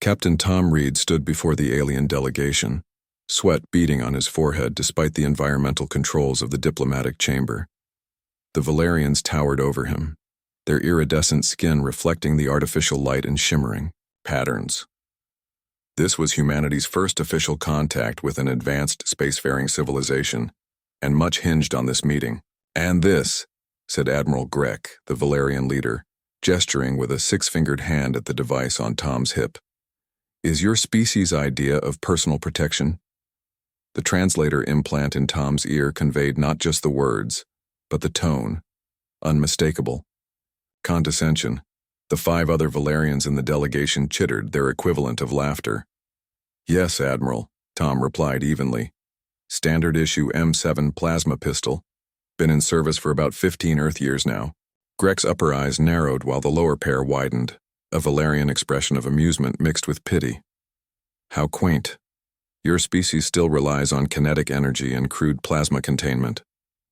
Captain Tom Reed stood before the alien delegation, sweat beading on his forehead despite the environmental controls of the diplomatic chamber. The Valerians towered over him, their iridescent skin reflecting the artificial light in shimmering patterns. This was humanity's first official contact with an advanced spacefaring civilization, and much hinged on this meeting. "And this," said Admiral Grek, the Valerian leader, gesturing with a six-fingered hand at the device on Tom's hip, "is your species' idea of personal protection." The translator implant in Tom's ear conveyed not just the words, but the tone, unmistakable. Condescension. The 5 other Valerians in the delegation chittered, their equivalent of laughter. "Yes, Admiral," Tom replied evenly. "Standard issue M7 plasma pistol. Been in service for about 15 Earth years now." Grek's upper eyes narrowed while the lower pair widened, a Valerian expression of amusement mixed with pity. "How quaint. Your species still relies on kinetic energy and crude plasma containment.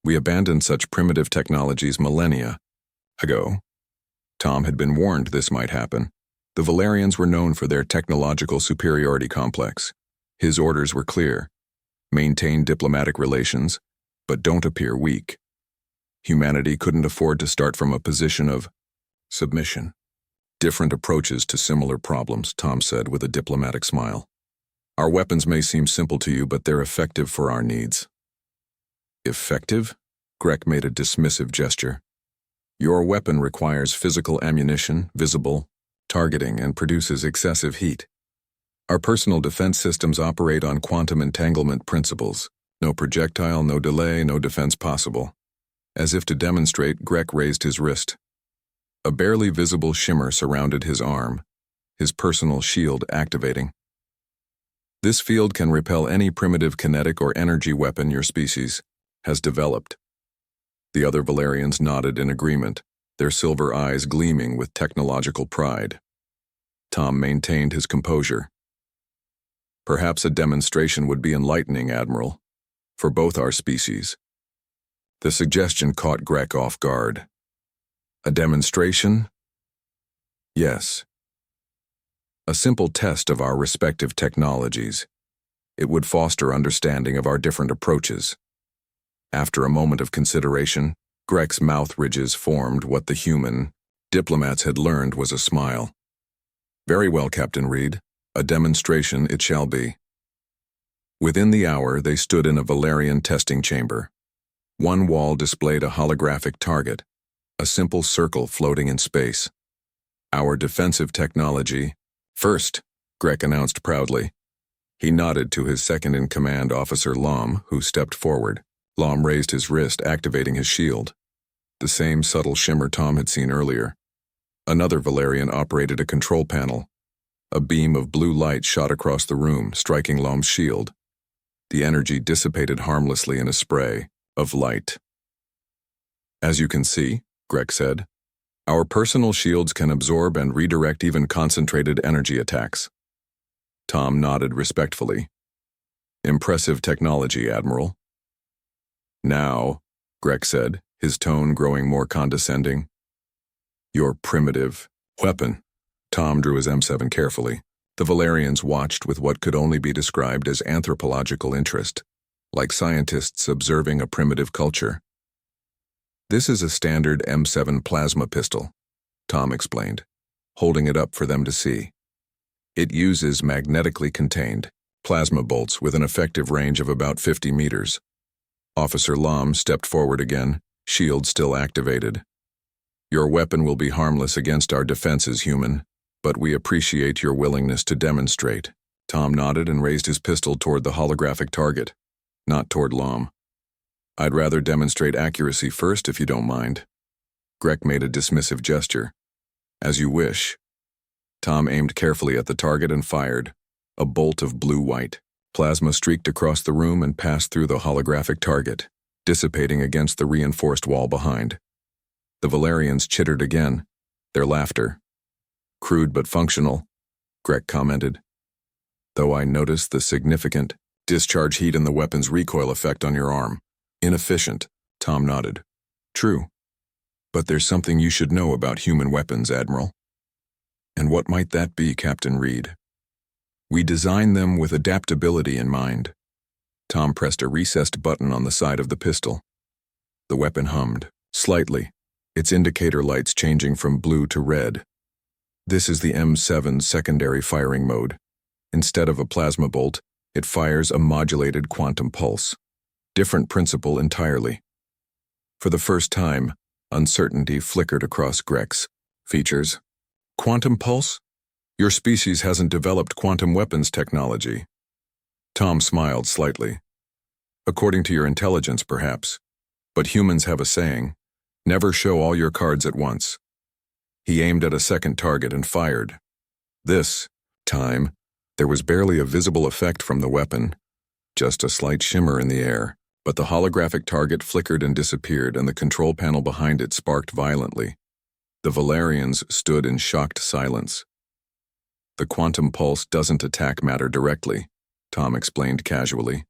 We abandoned such primitive technologies millennia ago." Tom had been warned this might happen. The Valerians were known for their technological superiority complex. His orders were clear. Maintain diplomatic relations, but don't appear weak. Humanity couldn't afford to start from a position of submission. "Different approaches to similar problems," Tom said with a diplomatic smile. "Our weapons may seem simple to you, but they're effective for our needs." "Effective?" Grek made a dismissive gesture. "Your weapon requires physical ammunition, visible targeting, and produces excessive heat. Our personal defense systems operate on quantum entanglement principles. No projectile, no delay, no defense possible." As if to demonstrate, Grek raised his wrist. A barely visible shimmer surrounded his arm, his personal shield activating. "This field can repel any primitive kinetic or energy weapon your species has developed." The other Valerians nodded in agreement, their silver eyes gleaming with technological pride. Tom maintained his composure. "Perhaps a demonstration would be enlightening, Admiral, for both our species." The suggestion caught Grek off guard. "A demonstration?" "Yes. A simple test of our respective technologies. It would foster understanding of our different approaches." After a moment of consideration, Grek's mouth ridges formed what the human diplomats had learned was a smile. "Very well, Captain Reed. A demonstration it shall be." Within the hour, they stood in a Valerian testing chamber. One wall displayed a holographic target, a simple circle floating in space. "Our defensive technology first," Grek announced proudly. He nodded to his second-in-command, Officer Lom, who stepped forward. Lom raised his wrist, activating his shield. The same subtle shimmer Tom had seen earlier. Another Valerian operated a control panel. A beam of blue light shot across the room, striking Lom's shield. The energy dissipated harmlessly in a spray of light. "As you can see," Grek said, "our personal shields can absorb and redirect even concentrated energy attacks." Tom nodded respectfully. "Impressive technology, Admiral." "Now," Grek said, his tone growing more condescending, "your primitive weapon." Tom drew his M7 carefully. The Valerians watched with what could only be described as anthropological interest, like scientists observing a primitive culture. "This is a standard M7 plasma pistol," Tom explained, holding it up for them to see. "It uses magnetically contained plasma bolts with an effective range of about 50 meters. Officer Lom stepped forward again, shield still activated. "Your weapon will be harmless against our defenses, human, but we appreciate your willingness to demonstrate." Tom nodded and raised his pistol toward the holographic target, not toward Lom. "I'd rather demonstrate accuracy first, if you don't mind." Grek made a dismissive gesture. "As you wish." Tom aimed carefully at the target and fired. A bolt of blue-white plasma streaked across the room and passed through the holographic target, dissipating against the reinforced wall behind. The Valerians chittered again, their laughter. "Crude but functional," Grek commented. "Though I noticed the significant discharge heat and the weapon's recoil effect on your arm. Inefficient," Tom nodded. "True. But there's something you should know about human weapons, Admiral." "And what might that be, Captain Reed?" We design them with adaptability in mind. Tom pressed a recessed button on the side of the pistol. The weapon hummed, slightly, its indicator lights changing from blue to red. This is the M7's secondary firing mode. Instead of a plasma bolt, it fires a modulated quantum pulse. Different principle entirely. For the first time, uncertainty flickered across Greg's features. Quantum pulse? Your species hasn't developed quantum weapons technology. Tom smiled slightly. According to your intelligence, perhaps. But humans have a saying, never show all your cards at once. He aimed at a second target and fired. This time, there was barely a visible effect from the weapon, just a slight shimmer in the air, but the holographic target flickered and disappeared, and the control panel behind it sparked violently. The Valerians stood in shocked silence. The quantum pulse doesn't attack matter directly, Tom explained casually.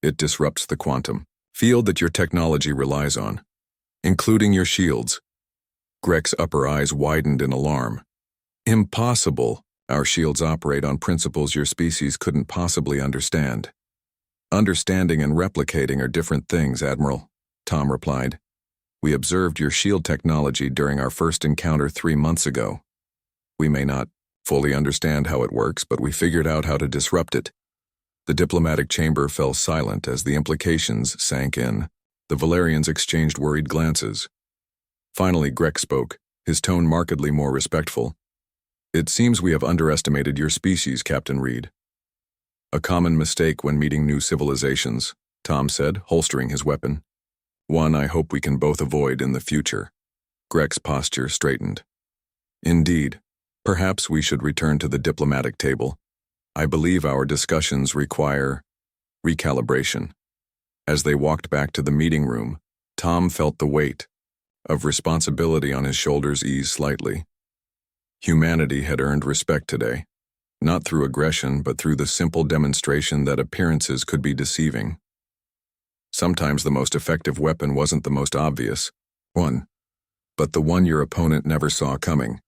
It disrupts the quantum field that your technology relies on, including your shields. Greg's upper eyes widened in alarm. Impossible. Our shields operate on principles your species couldn't possibly understand. Understanding and replicating are different things, Admiral, Tom replied. We observed your shield technology during our first encounter 3 months ago. We may not fully understand how it works, but we figured out how to disrupt it. The diplomatic chamber fell silent as the implications sank in. The Valerians exchanged worried glances. Finally, Greg spoke, his tone markedly more respectful. It seems we have underestimated your species, Captain Reed. A common mistake when meeting new civilizations, Tom said, holstering his weapon. One I hope we can both avoid in the future. Greg's posture straightened. Indeed, perhaps we should return to the diplomatic table. I believe our discussions require recalibration. As they walked back to the meeting room, Tom felt the weight of responsibility on his shoulders ease slightly. Humanity had earned respect today, not through aggression, but through the simple demonstration that appearances could be deceiving. Sometimes the most effective weapon wasn't the most obvious one, but the one your opponent never saw coming.